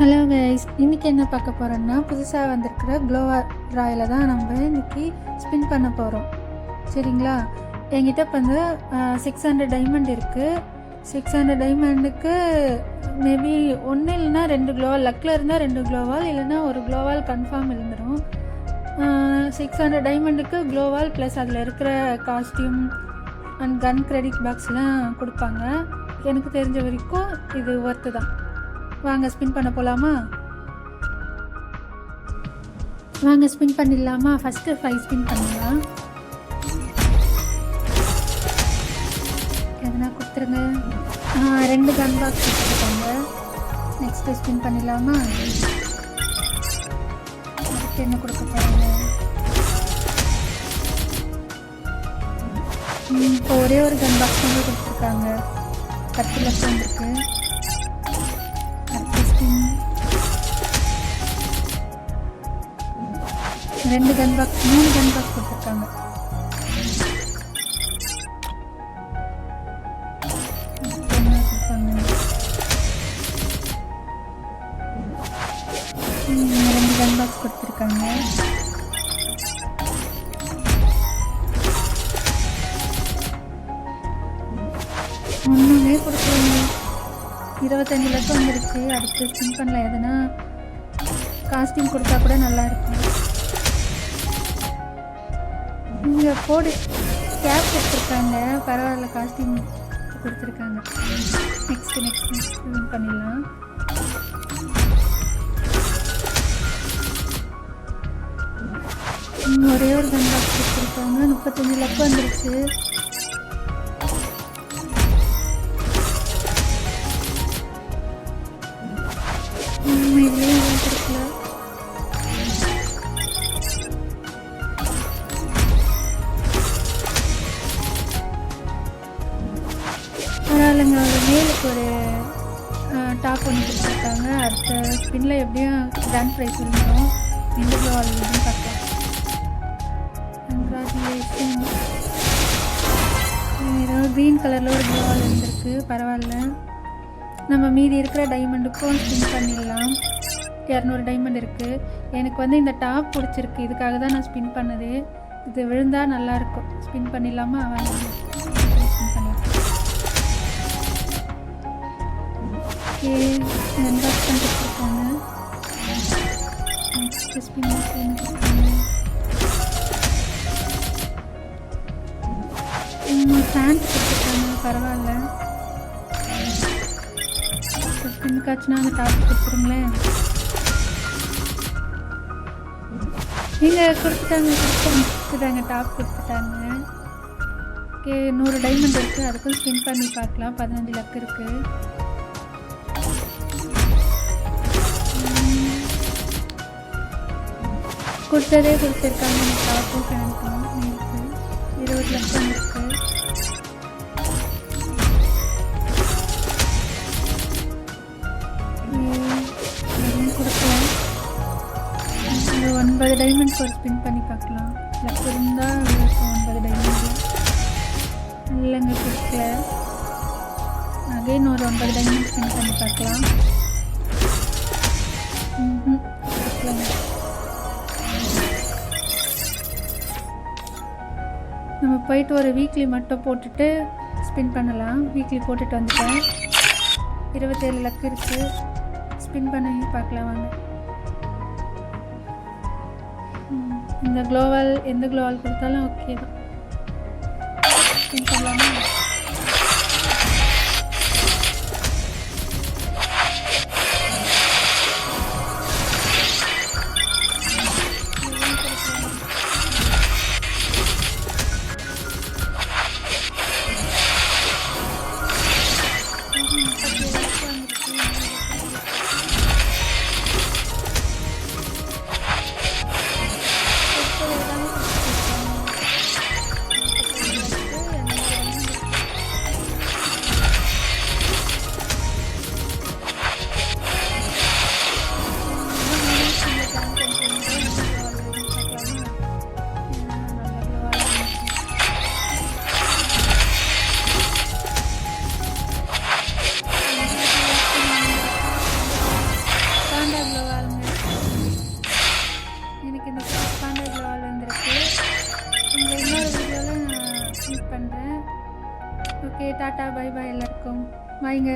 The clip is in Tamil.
ஹலோ கைஸ், இன்றைக்கி என்ன பார்க்க போகிறோன்னா புதுசாக வந்திருக்கிற க்ளோவால் ராயில் தான் நம்ம இன்றைக்கி ஸ்பின் பண்ண போகிறோம். சரிங்களா? என்கிட்ட இப்போ வந்து 600 டைமண்ட் இருக்குது. 600 டைமண்டுக்கு மேபி ஒன்று இல்லைனா 2 க்ளோவால், லக்கில் இருந்தால் 2 க்ளோவால் இல்லைனா ஒரு க்ளோவால் கன்ஃபார்ம் இருந்துடும். 600 டைமண்டுக்கு க்ளோவால் ப்ளஸ் அதில் இருக்கிற காஸ்டியூம் அண்ட் கன் கிரெடிட் பாக்ஸ்லாம் கொடுப்பாங்க. எனக்கு தெரிஞ்ச வரைக்கும் இது ஒர்த்து தான். வாங்க ஸ்பின் பண்ண போகலாமா? வாங்க ஸ்பின் பண்ணிடலாமா? ஃபஸ்ட்டு 5 ஸ்பின் பண்ணலாம். எதனா கொடுத்துருங்க. 2 கன் பாக்ஸ் கொடுத்துருக்காங்க. நெக்ஸ்ட்டு ஸ்பின் பண்ணிடலாமா? அடுத்து என்ன கொடுக்க போகிறாங்க? இப்போ ஒரே ஒரு கன் பாக்ஸ் வந்து கொடுத்துருக்காங்க. 10 லட்சம் இருக்கு. 2 கன் பாக்ஸ், 3 கன் பாக்ஸ் கொடுத்துருக்காங்க. ரெண்டு கன் பாக்ஸ் கொடுத்துருக்காங்க. ஒன்றுமே கொடுக்குறாங்க. 25 லட்சம் வந்துருச்சு. அடுத்து ஸ்பின் பண்ணல. எதுனா காஸ்டியூம் கொடுத்தா கூட நல்லா இருக்கும். இங்கே போடு கேப் கொடுத்துருக்காங்க. பரவாயில்ல, காஸ்டியூம் கொடுத்துருக்காங்க. நெக்ஸ்ட்டு ஸ்பின் பண்ணிடலாம். ஒரே ஒரு கன் பாக்ஸ் கொடுத்துருக்காங்க. 35 லட்சம் வந்துருச்சு. இதுலேயும் கொடுக்கல. பரவாயில்லைங்க. ஒரு மேலுக்கு ஒரு டாப் ஒன்று கொடுத்துருக்காங்க. அடுத்த ஸ்பின்னில் எப்படியும் கிராண்ட் ப்ரைஸ் வந்துடும். இந்த க்ளோவால் இதுன்னு பார்க்கலாம். கங்க்ராச்சுலேஷன். க்ரீன் கலரில் ஒரு க்ளோவால் இருந்திருக்கு. பரவாயில்ல. நம்ம மீதி இருக்கிற டைமண்டுக்கும் ஸ்பின் பண்ணிடலாம். 200 டைமண்ட் இருக்குது. எனக்கு வந்து இந்த டாப் பிடிச்சிருக்கு. இதுக்காக தான் நான் ஸ்பின் பண்ணது. இது விழுந்தால் நல்லாயிருக்கும். ஸ்பின் பண்ணிடலாமா? வாங்க ஸ்பின் பண்ணிடலாம். ஓகே, நண்பாக்ஸ் கொடுத்துருக்காங்க. நெக்ஸ்ட் ஸ்பின் கொடுத்துருக்காங்க. ஃபேண்ட் கொடுத்துருக்காங்க. பரவாயில்ல. ஸ்பின்காச்சுன்னா அந்த டாப் கொடுத்துருங்களேன். நீங்கள் கொடுத்துட்டாங்க டாப் கொடுத்துட்டாங்க. ஓகே, 100 டைமண்ட் இருக்குது. அதுக்கும் ஸ்பின் பண்ணி பார்க்கலாம். 15 லக்கு இருக்குது. கொடுத்ததே கொடுத்துருக்காங்க. இந்த டாப்பும் ஃபேண்ட்டும் இருக்குது. 20 லட்சம் இருக்குது. கொடுக்கலாம். 9 டைமண்ட் ஒரு ஸ்பின் பண்ணி பார்க்கலாம். லக் இருந்தால் 9 டைமண்ட் இல்லைங்க, கொடுக்கல. அகைன் ஒரு 9 டைமண்ட் ஸ்பின் பண்ணி பார்க்கலாம். கொடுக்கலங்க. நம்ம போயிட்டு ஒரு வீக்லி மட்டும் போட்டுட்டு ஸ்பின் பண்ணலாம். வீக்லி போட்டுட்டு வந்துட்டேன். 27 லக்கு இருக்குது. ஸ்பின் பண்ணி பார்க்கலாம் வாங்க. இந்த க்ளோவால் எந்த க்ளோவால் கொடுத்தாலும் ஓகே தான். ஸ்பின் பண்ணலாமா? பாண்டா க்ளோவால் வந்திருக்கு. உங்களை இன்னொரு வீடியோவில் மீட் பண்ணுறேன். ஓகே, டாட்டா, பை பாய் எல்லாருக்கும். பாய்ங்க.